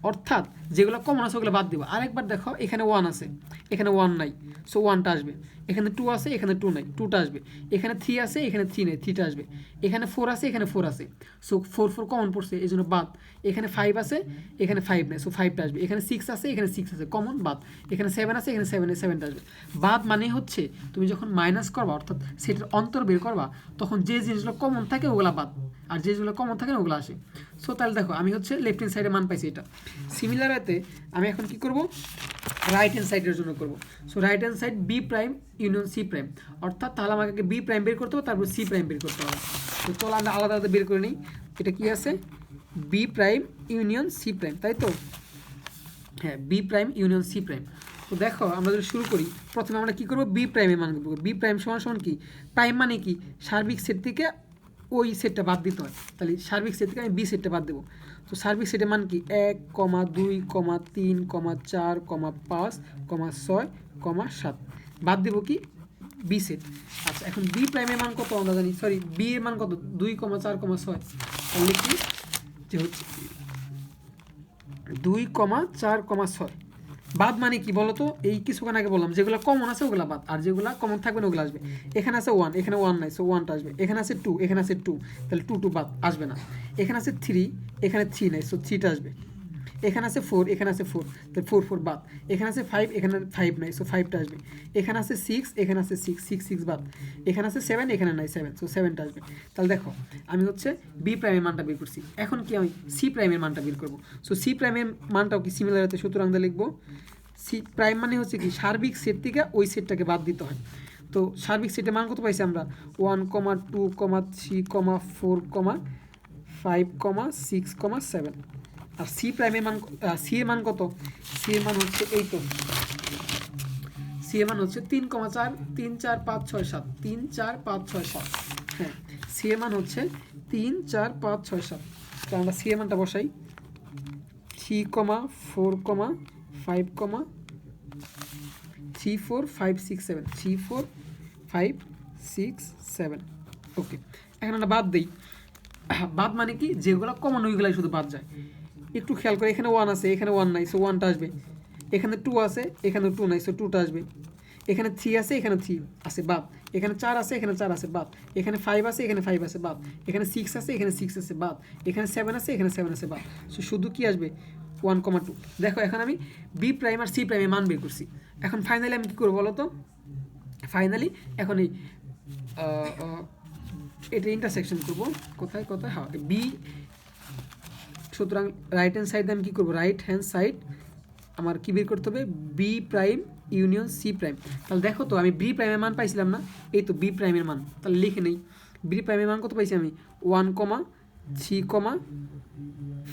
[SPEAKER 1] অর্থাৎ যেগুলো কমন আছে ওগুলো বাদ দিব। আরেকবার দেখো, এখানে 1 আছে, এখানে 1 নাই, সো 1টা আসবে। এখানে 2 আছে, এখানে 2 নাই, 2টা আসবে। এখানে 3 আছে, এখানে 3 নেই, 3টা আসবে। এখানে 4 আছে, এখানে 4 আছে, সো 4 4 কমন পড়ছে, এই জন্য বাদ। এখানে 5 আছে, এখানে 5 নেই, সো 5টা আসবে। এখানে 6 আছে, এখানে 6 আছে, কমন, বাদ। এখানে 7 আছে, এখানে 7 নেই, 7টা আসবে। বাদ মানে হচ্ছে তুমি যখন মাইনাস করবা, অর্থাৎ সেটার অন্তর বের করবা, তখন যে জিনিসগুলো কমন থাকে ওগুলা বাদ, আর যে যেগুলো কমন থাকে না ওগুলো আসে। সো তাহলে দেখো, আমি হচ্ছে লেফট হ্যান্ড সাইডে মান পাইছি এটা। সিমিলার ওয়েতে আমি এখন কি করব, রাইট হ্যান্ড সাইডের জন্য করব। So right hand side B prime union C prime, অর্থাৎ তাহলে আমাকে বি প্রাইম বের করতে হবে, তারপর সি প্রাইম বের করতে হবে। তো চলো আমরা আলাদা আলাদা বের করে নিই। এটা কি আছে, B prime union C prime, তাই তো? হ্যাঁ, B prime union C prime. তো দেখো, আমরা যদি শুরু করি, প্রথমে আমরা কি করব, বি প্রাইমের মান করবো। বি প্রাইম সমান সমান কি, প্রাইম মানে কি, সার্বিক সেট থেকে ওই সেটটা বাদ দিতে হয়। তাহলে সার্বিক সেট থেকে আমি বি সেটটা বাদ দেবো। তো সার্বিক সেটের মান কি, 1, 2, 3, 4, 5, 6, 7 বাদ দেবো কি, বি সেট। আচ্ছা, এখন বি প্রাইমের মান কত আমরা জানি, সরি বি এর মান কত, 2, 4, 6। তাহলে কি যে হচ্ছে 2, 4, 6 বাদ মানে কি বলতো, এই কিছুক্ষণ আগে বললাম যেগুলো কমন আছে ওগুলো বাদ, আর যেগুলো কমন থাকবে না ওগুলো আসবে। এখানে আছে 1, এখানে 1 নাই, সো 1টা আসবে। এখানে আছে 2, এখানে আছে 2, তাহলে 2 2 বাদ, আসবে না। এখানে আছে 3, এখানে 3 নাই, সো 3টা আসবে। এখানে আছে 4, এখানে আছে 4, তাহলে 4 4 বাদ। এখানে আছে 5, এখানে 5 নাই, সো 5টা আসবে। এখানে আছে 6, এখানে আছে 6, 6 6 বাদ। এখানে আছে 7, এখানে নাই 7, সো 7টা আসবে। তাহলে দেখো, আমি হচ্ছে বি প্রাইমের মানটা বের করছি। এখন কি আমি সি প্রাইমের মানটা বের করবো। সো সি প্রাইমের মানটাও কি সিমিলার হতে, সুতরাং লিখবো সি প্রাইম মানে হচ্ছে কি, সার্বিক সেট থেকে ওই সেটটাকে বাদ দিতে হয়। তো সার্বিক সেটের মান কত পাইছি আমরা, 1, 2, 3, 4, 5, 6, 7। আর সি প্রাইমের মান, সি এর মান কত, সি এর মান হচ্ছে এই তো, সি এর মান হচ্ছে 3, 4, 3, 4, 5, 6, 7, 3, 4, 5, 6, 7। হ্যাঁ, সি এর মান হচ্ছে 3, 4, 5, 6, 7। তো আমরা সি এর মানটা বসাই, 3, 4, 5, 3, 4, 5, 6, 7, 3, 4, 5, 6, 7। ওকে, এখন আমরা বাদ দিই। বাদ মানে কি, যেগুলো কমন ওইগুলাই শুধু বাদ যায়। একটু খেয়াল করে, এখানে 1 আছে, এখানে 1 নাই, সো 1টা আসবে। এখানে 2 আছে, এখানে 2 নাই, সো 2টা আসবে। এখানে 3 আছে, এখানে 3 আছে, বাদ। এখানে 4 আছে, এখানে 4 আছে, বাদ। এখানে 5 আছে, এখানে 5 আছে, বাদ। এখানে 6 আছে, এখানে 6 আছে, বাদ। এখানে 7 আছে, এখানে 7 আছে, বাদ। সো শুধু কি আসবে, 1, 2। দেখো, এখন আমি বি প্রাইম আর সি প্রাইমের মান বের করছি। এখন ফাইনালি আমি কী করবো বলো তো, ফাইনালি এখন এই এটা ইন্টারসেকশন করবো, কোথায় কোথায়, হ্যাঁ বি। সুতরাং রাইট হ্যান্ড সাইডে আমি কী করবো, রাইট হ্যান্ড সাইড আমার কী বের করতে হবে, B prime union C prime. তাহলে দেখো তো, আমি বি প্রাইমের মান পাইছিলাম না, এই তো বি প্রাইমের মান। তাহলে লিখে নেই, বি প্রাইমের মান কত পাইছি আমি, 1, 3,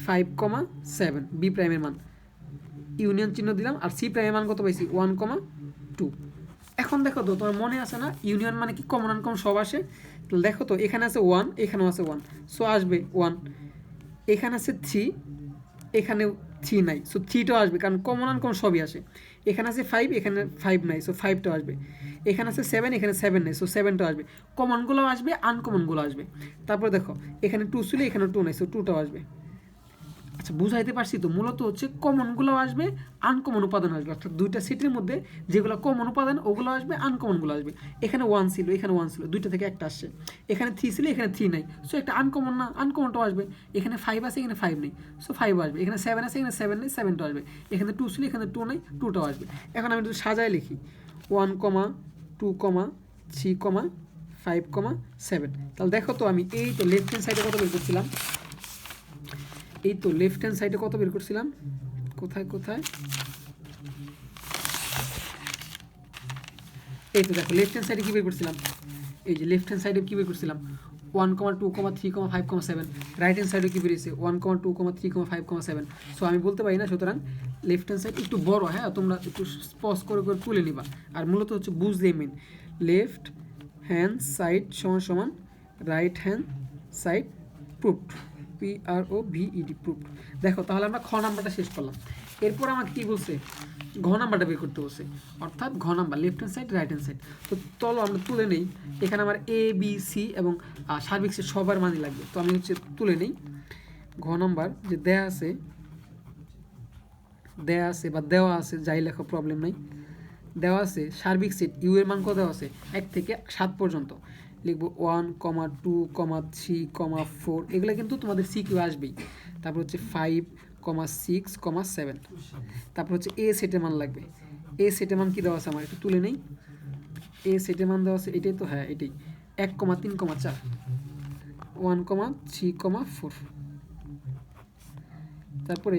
[SPEAKER 1] 5, 7 বি প্রাইমের মান, ইউনিয়ন চিহ্ন দিলাম। আর সি প্রাইমের মান কত পাইছি, 1, 2। এখন দেখো তো, তোমার মনে আছে না, ইউনিয়ন মানে কি, কমন আনকমন সব আসে। তাহলে দেখো তো, এখানে আছে 1, এখানেও আছে 1, সো আসবে 1। এখানে আছে 3, এখানেও 3 নাই, সো 3টাও আসবে, কারণ কমন আনকমন সবই আসে। এখানে আছে 5, এখানে 5 নাই, সো 5টাও আসবে। এখানে আছে 7, এখানে 7 নাই, সো 7টাও আসবে। কমনগুলোও আসবে, আনকমনগুলো আসবে। তারপর দেখো, এখানে 2 ছিল, এখানে 2 নাই, সো 2টাও আসবে। আচ্ছা, বুঝাইতে পারছি তো, মূলত হচ্ছে কমনগুলো আসবে, আনকমন উপাদান আসবে। অর্থাৎ দুইটা সেটের মধ্যে যেগুলো কমন উপাদান ওগুলো আসবে, আনকমনগুলো আসবে। এখানে 1 ছিল, এখানে 1 ছিল, দুইটা থেকে একটা আসছে। এখানে 3 ছিল, এখানে 3 নাই, সো একটা আনকমন না, আনকমনটাও আসবে। এখানে 5 আছে, এখানে 5 নেই, সো 5 আসবে। এখানে 7 আছে, এখানে 7 নেই, 7টাও আসবে। এখানে 2 ছিল, এখানে 2 নাই, 2টাও আসবে। এখন আমি যদি সাজায় লিখি, 1, 2, 3, 5, 7। তাহলে দেখো তো, আমি এই তো লেফট হ্যান্ড সাইডে কত বের করছিলাম, এই তো লেফট হ্যান্ড সাইডে কত বের করছিলাম, কোথায় কোথায়, এই তো দেখো, লেফট হ্যান্ড সাইডে কী বের করছিলাম, এই যে লেফট হ্যান্ড সাইডে কী বের করছিলাম, 1, 2, 3, 5, 7। রাইট হ্যান্ড সাইডে কী বেরিয়েছে, 1, 2, 3, 5, 7। সো আমি বলতে পারি না, সুতরাং লেফট হ্যান্ড সাইড একটু বড়, হ্যাঁ তোমরা একটু পজ করে করে তুলে নিবা। আর মূলত হচ্ছে বুঝ দিয়ে মেন, লেফট হ্যান্ড সাইড সমান সমান right hand side proofed, PROVED proofed. দেখো তাহলে আমরা খ নাম্বারটা শেষ করলাম। এরপর আমাকে কি বলছে, ঘ নাম্বারটা বের করতে বলছে, অর্থাৎ ঘ number left hand side right hand side. তো চলো আমরা তুলে নেই, এখানে আমার ABC এবং সার্বিক সেট সবার মানই লাগবে। তো আমি হচ্ছে তুলে নেই ঘ নাম্বার যে দেয়া আছে বা দেওয়া আছে, যাই লেখো প্রবলেম নাই। দেওয়া আছে সার্বিক সেট ইউ এর মান কত দেওয়া আছে 1 থেকে 7 পর্যন্ত, লিখবো 1, 2, 3, 4, এগুলো কিন্তু তোমাদের সিকিউ আসবেই। তারপর হচ্ছে 5, 6, 7। তারপর হচ্ছে এ সেটের মান লাগবে। এ সেটের মান কি দেওয়া আছে আমার একটু তুলে নেই। এ সেটের মান দেওয়া আছে এটাই তো, হ্যাঁ এটাই 1, 3, 4, 1, 3, 4। তারপরে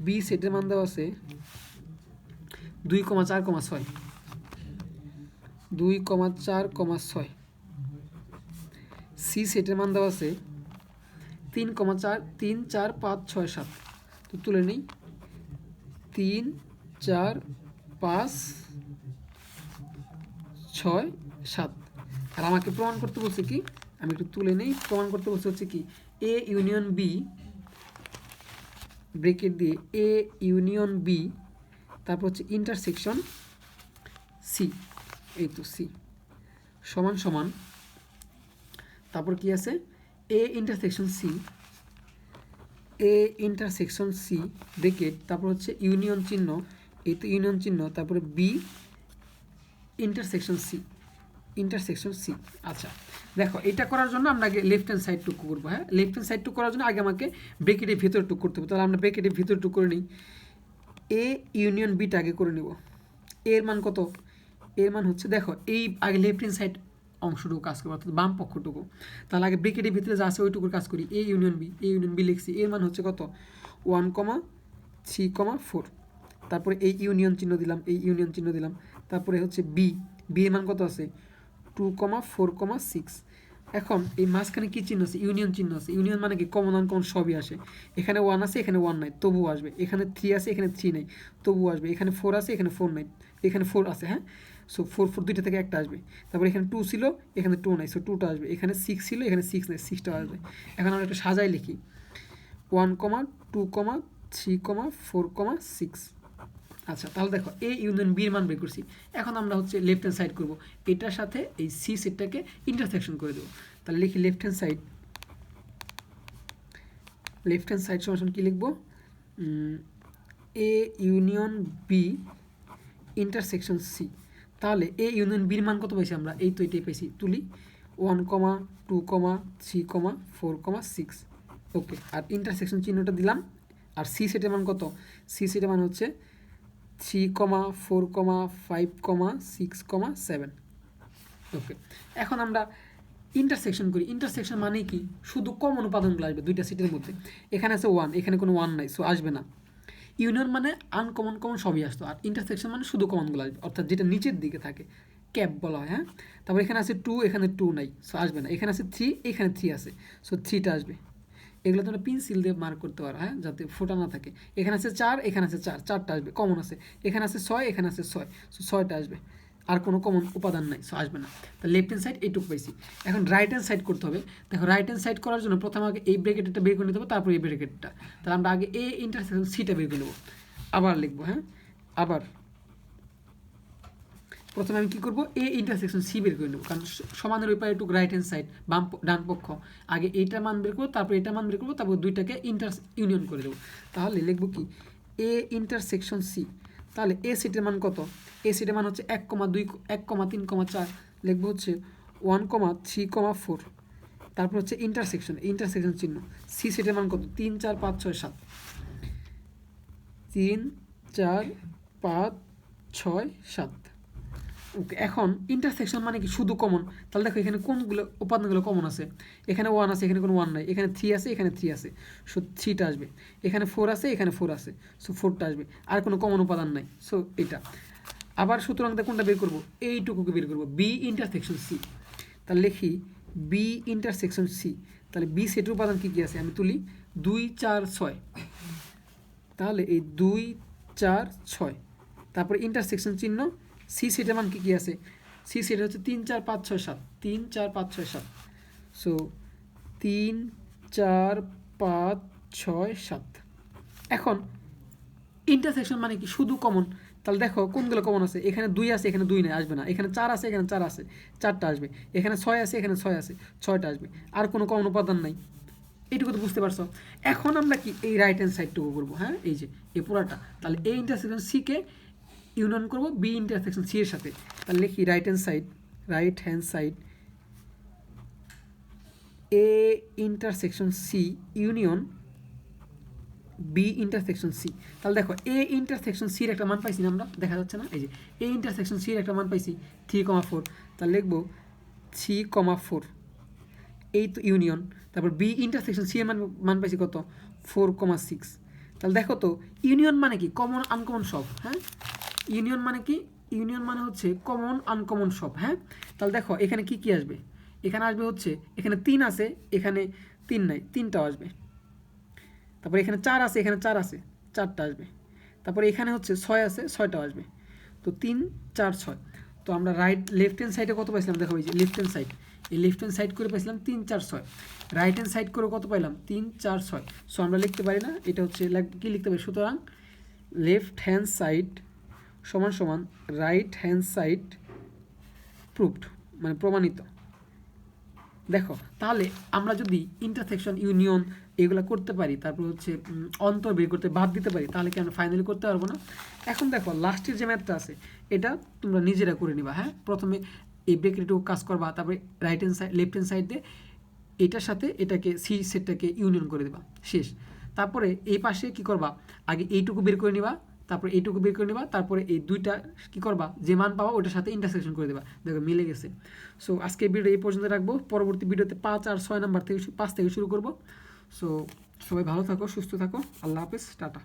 [SPEAKER 1] বি সেটের মান দেওয়া আছে 2, 4, 6, 2, 4, 6। সি সেটের মান দেওয়া আছে 3, 4, 5, 6, 7। তো তুলে নেই 3, 4, 5, 6, 7। আর আমাকে প্রমাণ করতে বলছে কি, আমি একটু তুলে নেই, প্রমাণ করতে বলছে হচ্ছে কি এ ইউনিয়ন বি, ব্রেকেট দিয়ে এ ইউনিয়ন বি, তারপর হচ্ছে ইন্টারসেকশন সি, এই তো সি সমান সমান, তারপর কি আছে A intersection C, A intersection C bracket, তারপর হচ্ছে ইউনিয়ন চিহ্ন, এই তো ইউনিয়ন চিহ্ন, তারপরে B intersection C, intersection C. আচ্ছা দেখো এটা করার জন্য আমরা আগে লেফট হ্যান্ড সাইড টুক করবো। হ্যাঁ লেফট হ্যান্ড সাইড টুক করার জন্য আগে আমাকে ব্রেকেটের ভিতর টুক করতে হবে। তাহলে আমরা ব্রেকেটের ভিতর টুক করে নিই, এ ইউনিয়ন বিটা আগে করে নেব। এর মান কত, এর মান হচ্ছে দেখো এই আগে লেফট হ্যান্ড সাইড অংশটুকু কাজ করবো, অর্থাৎ বাম পক্ষটুকু। তাহলে আগে ব্রেকেটের ভিতরে যা আছে ওইটুকুর কাজ করি। এ ইউনিয়ন বি লিখছি, এর মান হচ্ছে কত 1, 3, 4। তারপরে এই ইউনিয়ন চিহ্ন দিলাম, এই ইউনিয়ন চিহ্ন দিলাম। তারপরে হচ্ছে বি এর মান কত আছে 2, 4, 6। এখন এই মাঝখানে কি চিহ্ন আছে, ইউনিয়ন চিহ্ন আছে। ইউনিয়ন মানে কি কমন আনকমন সবই আসে। এখানে 1 আছে, এখানে 1 নাই, তবুও আসবে। এখানে 3 আছে, এখানে 3 নাই, তবুও আসবে। এখানে 4 আছে, এখানে 4 নাই, এখানে 4 আছে। হ্যাঁ সো 4 দুইটা থেকে একটা আসবে। তারপর এখানে 2 ছিল, এখানে 2 নাই, সো 2টা আসবে। এখানে 6 ছিল, এখানে 6 নাই, 6টা আসবে। এখন আমরা একটু সাজাই লিখি 1, 2, 3, 4, 6। আচ্ছা তাহলে দেখো এ ইউনিয়ন বির মান বের করছি। এখন আমরা হচ্ছে লেফট হ্যান্ড সাইড করবো, এটার সাথে এই সি সেটটাকে ইন্টারসেকশন করে দেবো। তাহলে লিখি লেফট হ্যান্ড সাইড সমান কি লিখবো, A union B intersection C. তাহলে এ ইউনিয়ন বির মান কত পাইছি আমরা, এই তো এটাই পাইছি। তুলি 1, 2, 3, 4, 6। ওকে, আর ইন্টারসেকশন চিহ্নটা দিলাম। আর সি সেটের মান কত, সি সেটের মান হচ্ছে 3, 4, 5, 6, 7। ওকে, এখন আমরা ইন্টারসেকশন করি। ইন্টারসেকশন মানে কি, শুধু কমন উপাদানগুলো আসবে দুইটা সেটের মধ্যে। এখানে আছে 1, এখানে কোনো 1 নাই, সো আসবে না। ইউনিয়ন মানে আনকমন কমন সবই আসতো, আর ইন্টারসেকশন মানে শুধু কমনগুলো আসবে, অর্থাৎ যেটা নিচের দিকে থাকে ক্যাপ বলা হয়। হ্যাঁ তারপর এখানে আছে 2, এখানে 2 নাই, সো আসবে না। এখানে আছে 3, এখানে 3 আছে, সো 3টা আসবে। এগুলো তোমরা পেন্সিল দিয়ে মার্ক করতে পারো, হ্যাঁ যাতে ফোটা না থাকে। এখানে আছে 4, এখানে আছে 4, 4টা আসবে, কমন আছে। এখানে আছে 6, এখানে আছে 6, সো 6টা আসবে। আর কোনো কমন উপাদান নাই, সো আসবে না। তো লেফট হ্যান্ড সাইড এইটুকু পাইছি। এখন রাইট হ্যান্ড সাইড করতে হবে। দেখো রাইট হ্যান্ড সাইড করার জন্য প্রথমে আগে এই ব্র্যাকেটটা বের করে নিতে হবে, তারপর এই ব্র্যাকেটটা। তাহলে আমরা আগে এ ইন্টারসেকশন সিটা বের করে নেবো। আবার লিখবো, হ্যাঁ আবার প্রথমে আমি কী করবো, এ ইন্টারসেকশন সি বের করে নেবো, কারণ সমানের ওই পারে টুক রাইট হ্যান্ড সাইড ডান পক্ষ। আগে এইটার মান বের করবো, তারপর এটা মান বের করবো, তারপর দুইটাকে ইউনিয়ন করে দেবো। তাহলে লিখবো কি এ ইন্টারসেকশন সি। তাহলে এ সেটের মান কত, এ সেটের মান হচ্ছে 1, 2, 1, 3, 4। লিখবো হচ্ছে 1, 3, 4। তারপর হচ্ছে ইন্টারসেকশন চিহ্ন। সি সেটের মান কত 3, 4, 5, 6, 7। 3, 4, 5, 6, 7। ওকে, এখন ইন্টারসেকশন মানে কি শুধু কমন। তাহলে দেখো এখানে কোনগুলো উপাদানগুলো কমন আছে। এখানে 1 আছে, এখানে কোনো 1 নাই। এখানে 3 আছে, এখানে 3 আছে, সো 3টা আসবে। এখানে 4 আছে, এখানে 4 আছে, সো 4টা আসবে। আর কোনো কমন উপাদান নাই, সো এটা। আবার সুতরাং কোনটা বের করবো, এইটুকুকে বের করবো, বি ইন্টারসেকশন সি। তাহলে লিখি বি ইন্টারসেকশন সি। তাহলে বি সেটের উপাদান কী কী আছে আমি তুলি 2, 4, 6। তাহলে এই 2, 4, 6। তারপরে ইন্টারসেকশন চিহ্ন, সি সেটের মান কী কী আছে সি সেট হচ্ছে 3 4 5 6 7, 3 4 5 6 7। সো 3 4 5 6 7। এখন ইন্টারসেকশন মানে কি শুধু কমন, তাহলে দেখো কোনগুলো কমন আছে, এখানে 2 আছে এখানে 2 নেই, আসবে না, এখানে 4 আছে এখানে 4 আছে, 4টা আসবে, এখানে 6 আছে এখানে 6 আছে, 6টা আসবে, আর কোনো কমন উপাদান নাই। এইটুকু তো বুঝতে পারছো। এখন আমরা কি এই রাইট হ্যান্ড সাইডটুকু করবো, হ্যাঁ এই যে এই পুরাটা, তাহলে এ ইন্টারসেকশন সি কে ইউনিয়ন করবো বি ইন্টারসেকশন সি এর সাথে, তাহলে লিখি right hand side A intersection C union B intersection C. তাহলে দেখো এ ইন্টারসেকশন সির একটা মান পাইছি না আমরা, দেখা যাচ্ছে না, এই যে এ ইন্টারসেকশন সির একটা মান পাইছি 3,4, তাহলে লিখবো 3,4, এই তো ইউনিয়ন। তারপর বি ইন্টারসেকশন সি এর মান পাইছি কত, 4,6। তাহলে দেখো তো ইউনিয়ন মানে কি, কমন আনকমন সব, হ্যাঁ ইউনিয়ন মানে কি, ইউনিয়ন মানে হচ্ছে কমন আনকমন সব, হ্যাঁ। তাহলে দেখো এখানে কি কি আসবে, এখানে আসবে হচ্ছে এখানে 3 আছে এখানে 3 নাই, 3টাও আসবে। তারপরে এখানে 4 আছে এখানে 4 আছে, 4টা আসবে। তারপরে এখানে হচ্ছে 6 আছে 6টাও আসবে। তো 3 4 6। তো আমরা লেফট হ্যান্ড সাইডে কত পাইছিলাম, দেখো এই যে লেফট হ্যান্ড সাইড, এই লেফট হ্যান্ড সাইড করে পাইছিলাম 3 4 6, রাইট হ্যান্ড সাইড করে কত পাইলাম 3 4 6। সো আমরা লিখতে পারি না, এটা হচ্ছে কি লিখতে পারি, সুতরাং লেফট হ্যান্ড সাইড সমান সমান রাইট হ্যান্ড সাইড প্রুভড, মানে প্রমাণিত। দেখো তাহলে আমরা যদি ইন্টারসেকশন ইউনিয়ন এগুলো করতে পারি, তারপর হচ্ছে অন্তর বের করতে বাদ দিতে পারি, তাহলে কি আমরা ফাইনালি করতে পারবো না? এখন দেখো লাস্টের যে ম্যাথটা আছে এটা তোমরা নিজেরা করে নিবা, হ্যাঁ প্রথমে এই ব্রেকেটটুকু কাজ করবা, তারপরে right hand side left hand side দিয়ে এটার সাথে এটাকে সি সেটটাকে ইউনিয়ন করে দেবা, শেষ। তারপরে এই পাশে কি করবা, আগে এইটুকু বের করে নিবা, তারপরে এইটুকু বের করে নিবা, তারপরে এই দুইটা কি করবা, যে মান পাবা ওটার সাথে ইন্টারসেকশন করে দেবা, দেখো মিলে গেছে। সো আজকে ভিডিও এই পর্যন্ত রাখবো, পরবর্তী ভিডিওতে 5 আর 6 নাম্বার থেকে 5 থেকে শুরু করব। সো সবাই ভালো থাকো, সুস্থ থাকো, আল্লাহ হাফেজ, টাটা।